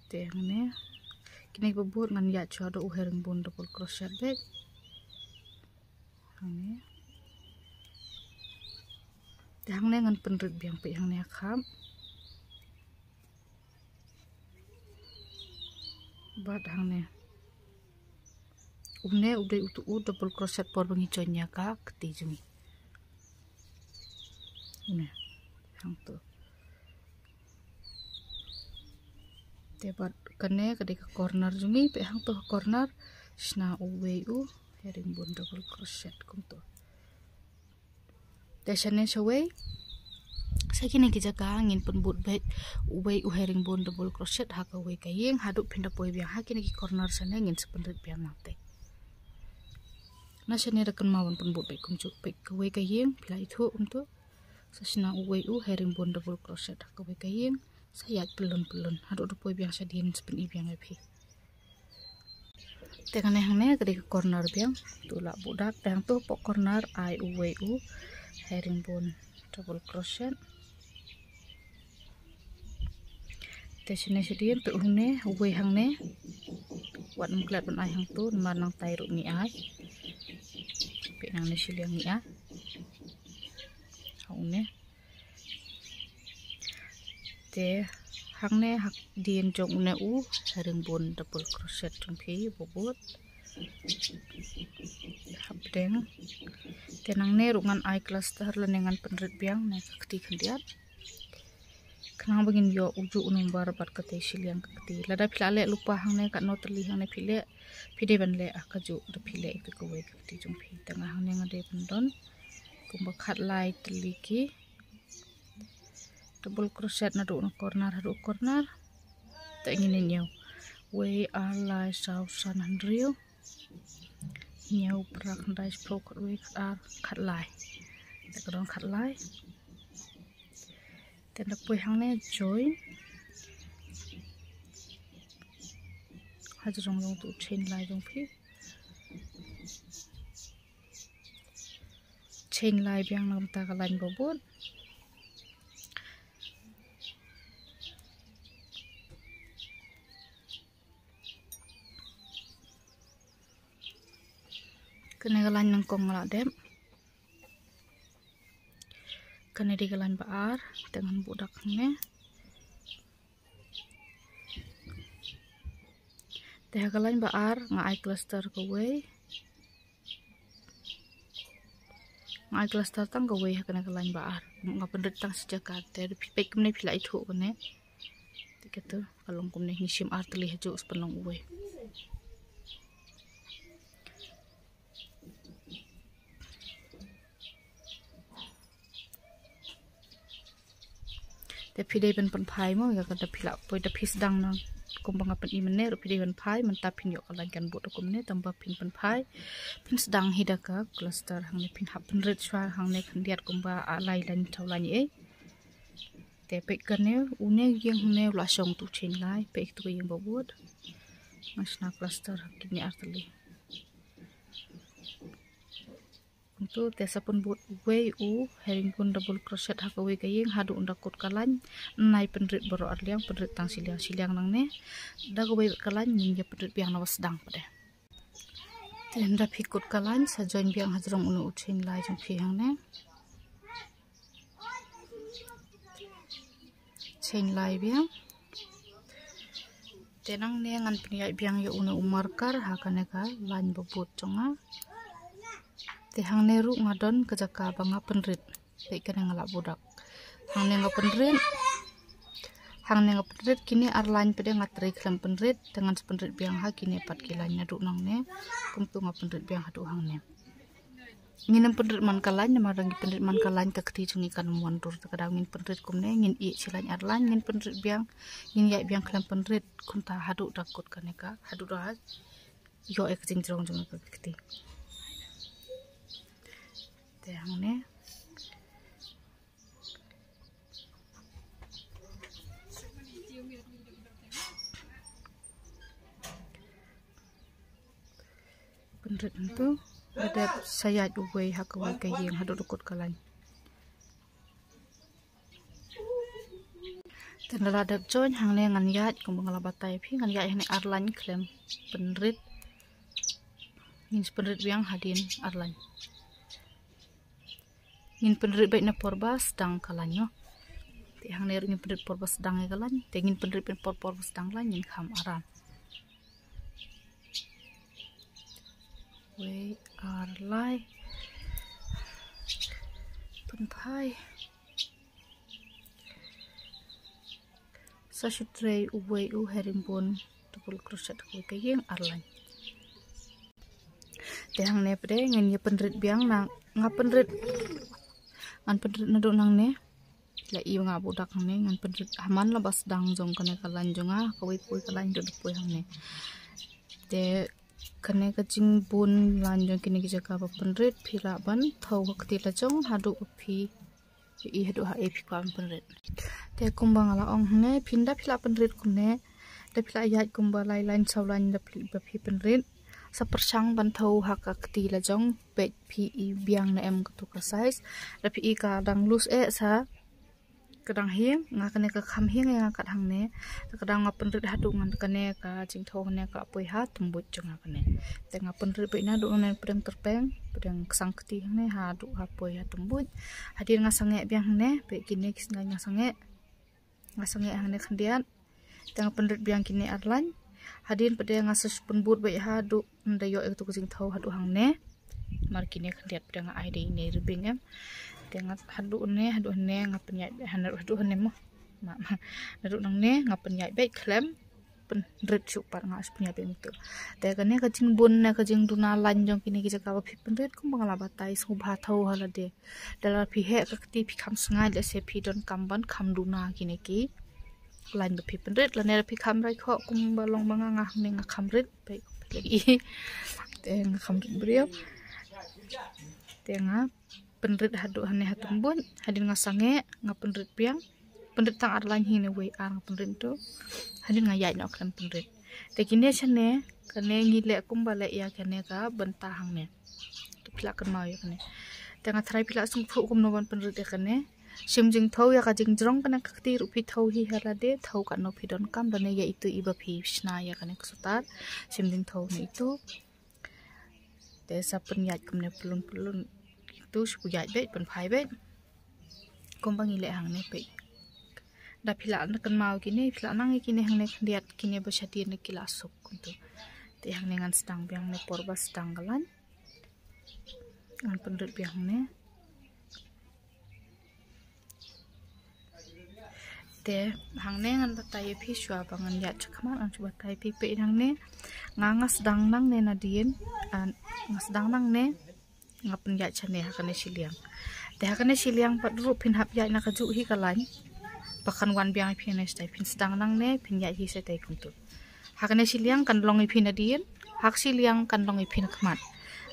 te hane kini bobot ngan ya chwa do herringbone double crochet bek hane te hang ne ngan penrit biang pe hang ne kham bat hang ne umne udai utu double crochet por bangi chonya ka kti jumi ne hang tu te bat kane kadi ka corner jumi pe hang tu corner sna uwei u herringbone double crochet kum tu desane sawei sakine ki jaka ngin penbut bet uwei u herringbone double crochet ha ka wei kayeng haduk pinda poi biang hakine ki corner sana ngin sepenrit biang nate na sane rekan mawon penbut bet kum juk pe ka wei kayeng pilai thu tu sasna uwei u herringbone double crochet ha ka wei kayeng sayat pelun haduk poi biang sadin sepen i biang epi tekane hang ne kadi corner biang tula budak tang tu pok corner ai uwei u herringbone double crochet te sine sedien pe uhne uwei hang ne wat muklat ban ai hang tu manang tai ru ni ai pe nang ne siliang ni a hang ne te hang ne hak dien jong ne u herringbone double crochet jong phi bobot habdeng tenang ne rungan ai cluster lenengan penrit biang ne kti khandiat kanang bagin yo uju number bat kate siliang kti lada philale lupa hang ne kat no terli hang ne phide ban le akaju de phile ik ko we kti jong phi tanga hang ne ngade pendon kumba khat lai terli ki double crochet na do corner ta ngin nyaw way ar lai sau san handriu nyaw prak dai sprok we ar khat lai ta kadon khat lai ten da poi hang ne join hajrong tu chain lai jong phi chain lai biang nam ta ka lain bobot kena galan nang kong ngala dem kena di galan baar dengan budak ne teh galan baar ngai cluster ko we ngai cluster tang ko we kena galan baar ngapen detang sejak te pipek kemne philai thu ne Gitu kalau kumne ngishim artli hejo sepelong uwe. Tapi dia pen pai mo ya kada pila poi da pis dang nang kumbang apen imene rupi dia pen pai mentapin yo kalan kan bot kumne tambah pin pen pai pin sedang hidaka cluster hang ne pin hapen red shwa hang ne khandiat kumba alai lan thaulan e te pe kane une yang ne lasong tu chen lai pe tu yang bobot masna cluster kini artli untuk tesa pun buat way herring pun double crochet haka way kayeng hadu unda kot kalan nai penrit baro arliang penrit tang siliang nang ne dago way kalan ninja penrit biang nawas dang pada tenda pikut kalan sajoin biang hajrong unu uchin lai jong pi hang ne chain lai biang tenang ne ngan pniai biang yo unu umarkar haka ne ka lan bobot jonga te hang neru ngadon kejaka banga penrit pe kena ngalak budak hang ne penrit kini arlain pede ngatri klam penrit dengan penrit biang ha kini 4 kilanya duk nang ne kumtu penrit biang hadu hang ne nginem penrit man kalan marang penrit man kalan ka kti jungi kan mondur kadang ngin penrit kumne ngin i silan arlain ngin penrit biang ngin yai biang klam penrit kunta hadu dakut kaneka hadu dah yo ek jing jong ka kti hang ne penrit itu ada sayat uwe hakawai kayeng hadu dukut kalan tendala dap join hang ne ngan yat kumbang labatai phi ngan yat hne arlan klem penrit ngin penrit biang hadin arlan ngin penrit baik na porba sedang kalanyo ti hang ner ngin penrit porba sedang kalan te ngin penrit pen porba sedang lan ngin kham aram we are lai pen pai sa shutre uwe herimbon double crochet ko kayeng arlan te hang ne pre ngin ye penrit biang nang ngapenrit ngan penrit naduk nang ne la i nga budak hang ne ngan penrit aman la bas dang jong kane kalan jonga kawai pui kalan do pui hang ne te kane ka jing bun lan jong kini ki jaka penrit phila ban thau hakti la jong hadu phi i hadu ha e phi kam penrit te kumbang ala ong ne phinda phila penrit kumne da phila yat kumba lai lain saulan da phi penrit sa persang bantau haka kti la jong pet pi biang na em tu ka size la pi ka dang loose sa kadang hiang nga kane ka kham hiang nga kat hang ne kadang nga penrit hadu ngan kane ka jing tho ne ka poi ha tumbut jonga kane te nga penrit pe na du ne pedang terpeng pedang sang kti ne ha du ha poi ha tumbut hadir nga sange biang ne pe kini kis nga sange hang ne khandian te nga penrit biang kini arlan hadin pada ngasus penbut baik hadu ndayo ek tu kucing thau hadu hang ne mar kini khandiat pada nga id ini ribing em tengah hadu ne ngapen yai hadu ne mo hadu nang ne ngapen yai baik klem penrit super ngas punya bentuk te kane kacing bun ne kacing duna lanjong kini ki jaka phi penrit kum bangala batai subha thau halade dala phi he kakti phi kham sngai le se phi don kamban kham duna kini ki lain bepi penrit lain bepi kamrai kok kumbalong banga ngah kamrit baik lagi teng kamrit beliau tengah penrit hadu hane hatumbun hadin ngasange penrit piang penrit tang arlan hine we ang penrit tu hadin ngayai nak kan penrit te kini chane kane ngile kumbale ya kane ka bentahang ne pilak kan mau ya kane tengah try pilak sung phu kum noban penrit ya kane sim jing thau ya ka jing jrong kana kakti rupi thau hi halade thau kan no phidon kam dane ya itu iba phi sna ya kana kesutar sim jing thau ni itu desa penyat kumne pelun itu suku yat bet pen phai bet kumbang ile hang ne pe da phila na kan mau kini phila nang kini hang ne khandiat kini basati ne kila sup kuntu te hang ne ngan stang biang ne porba stang galan ngan pendut biang ne te hang ne ngan batai pi shua bangan ya chakman ang chu batai pi pe hang ne ngas dang nang ne nadien ngas dang nang ne ngapen ya chane hakane siliang te hakane siliang pat ru pin hap ya na kaju hi kalai pakan wan biang pi ne stai pin sedang nang ne pin ya hi se tai kuntu hakane siliang kan longi pin nadien hak siliang kan longi pin kmat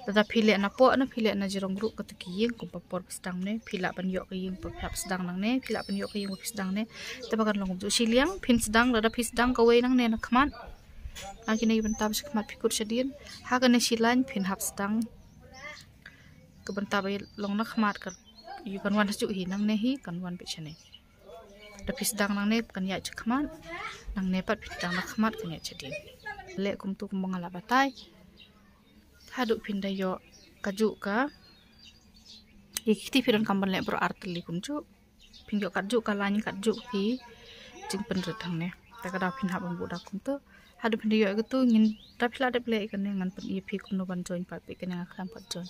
tata pile na po na pile na jirong ru kataki yeng ko papor sedang ne pila ban yok yeng papap sedang nang ne pila ban yok yeng sedang ne te bakan long ju siliang pin sedang lada pin sedang ka wei nang ne na kmat akine iban tab kmat pikut sedien hakane silan pin hap sedang ke bentar long na kmat ka yu kan wan ju hi nang ne hi kan wan pe chane da pin sedang nang ne kan ya kmat nang ne pat pin sedang na kmat kan ya sedien le kum tu kum mangala batai haduk pindah yo kaju ka ikti piran kamban le bro artli kumcu pingyo kaju kalani kaju ki jing penretang ne ta kada pin ha bambu da kum to haduk pindah yo gitu ngin tapila de play kan ngan pen ip kum no ban join pat pe kan ngaklam pat join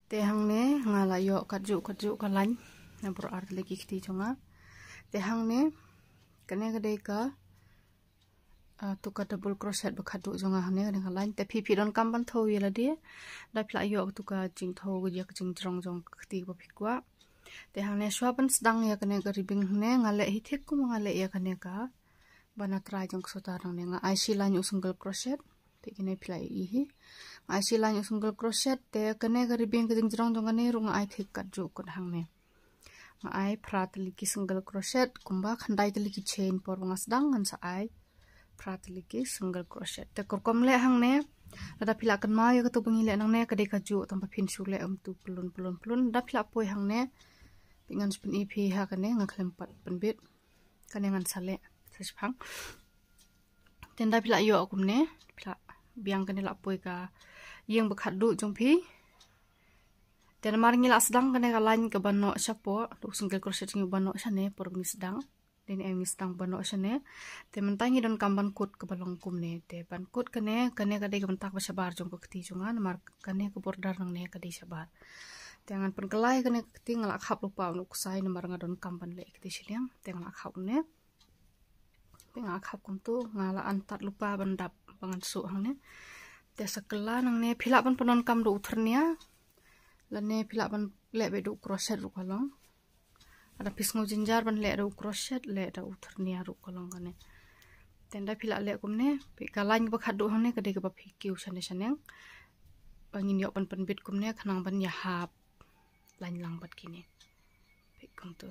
te hang ne ngala yo kaju kalan na bro artli ki ikti jonga te hang ne kane gade ka tuka double crochet bakadu jonga hane dengan lain tapi pidon kamban tho yela dia da pla yo tuka jing tho ya jing jrong jong kti ba phikwa te hane swapan sedang ya kane ka ribing hne ngale hi thik ku ngale ya kane ka bana try jong sota rang ne nga ai silan usunggal crochet te kine pla hi ai silan usunggal crochet te kane ka ribing ka jing jrong jong ne rung ai thik ka ju kun hang ne nga ai prat liki single crochet kumba khandai liki chain por nga sedang ngan sa ai pratli single crochet te korkom le hang ne ada pila kan ma ya tu pengile nang ne kade kaju tanpa pin sule tu pelun da pila poi hang ne pingan spin ep ha kan ne ngaklem pat penbit kan ngan sale sespang ten da pila yo akum ne pila biang kan la poi ka yeng bakhat du jongpi ten mar ngila sedang kan ka lain ka bano sapo tu single crochet ngi bano sane por mi sedang den emi sedang bano sane te mentangi don kamban kut ke balong kum ne te ban kut kane kade ke bentak sabar jong ko kti jonga mar kane ke bordar nang ne kade sabar tengan pen kelai kane kti ngalak hap lupa unu kusai nomor ngadon kamban le kti siliang te ngalak hap ne pengak hap kum tu ngala antat lupa bandap bangan su hang ne te sakela nang ne phila ban penon kam do uthernia lane phila ban le be do crochet ru kalong ada pisngo jinjar ban le do crochet le da uthernia ru kolong kane tenda pila le kum ne pe kalany ba khadu hang ne kade ke ba phikiu sane saneng bangin yo pan bit kum ne khanang ban ya hap lain lang bat kini pe kum tu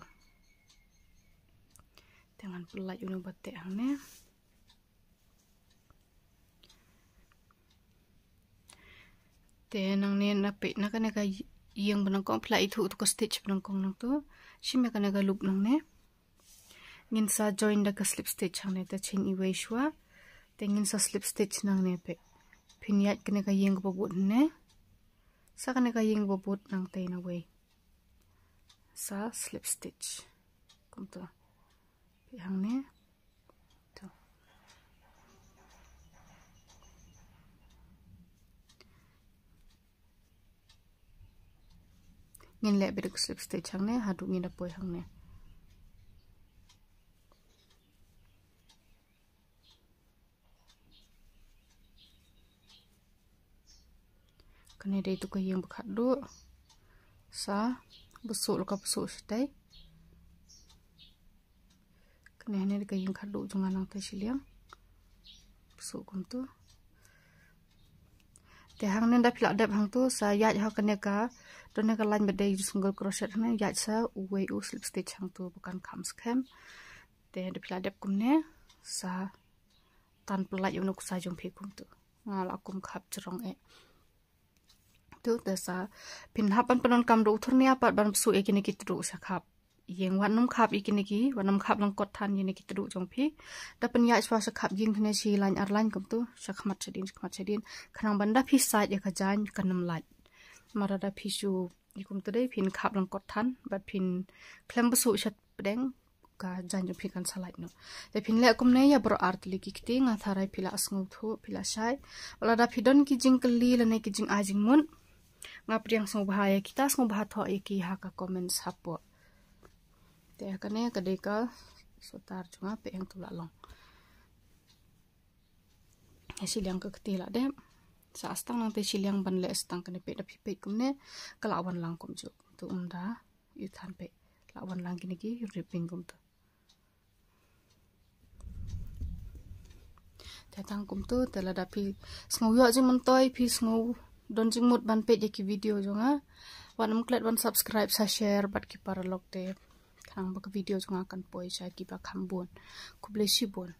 dengan pelai unu batte hang ne te nang ne na pe na kane ka yang benang kong pelai itu ko stitch benang kong nang tu shime kane ka loop nang ne ngin sa join da ka slip stitch hang ne ta chin i wei shwa te ngin sa slip stitch nang ne pe phinyat kane ka yeng ko bot ne sa kane ka yeng bo bot nang te na wei sa slip stitch kom to pe hang ne to ngin le be ko slip stitch hang ne hadu ngin da poi hang ne kane dei tu ka yeng bakhat du sa busuk lo ka busuk stai kane ne ka yeng khadu jonga nang te siliang busuk kum tu te hang ne da phila dep hang tu sa ya ha kane ka donne ka line bedai single crochet ne ya sa wei u slip stitch hang tu bukan kham scam te da phila dep kum ne sa tan pelai unuk sa jong phi kum tu ngala kum khap jrong e tu desa pin hapan penon kam do uthurnia pat ban su ekini kitru sa khap yeng wanum khap ikini ki wanum khap lang kot than yene kitru jong phi da pen ya swa sa khap yeng thne si line ar line kum tu sa khmat chedin khanang banda phi side ya khajan kanam lat marada phi su ikum tu dei pin khap lang kot than bat pin klem bu su chat pedeng ka jan jong phi kan salai no te pin le kum ne ya bro art li ki kti nga tharai pila asngu thu pila sai wala da phidon ki jing kli la ne ki jing ajing mun ngap riang song bahaya kita song bahat ho iki ha ka comment support te kane kade ka sotar cunga pe yang tulak long siliang ke ketila deh sa astang nang te siliang ban le astang kene pe da pipe kumne kelawan lang kum juk tu umda yutan pe lawan lang kini ki ripping kum tu tatang kum tu tela da pi sngow yo jing mentoi pi sngow don jing mut ban pe ki video jonga wan klet wan subscribe sa share bat ki paralok te kang ba video jonga kan poi sa ki ba khambon kuble sibon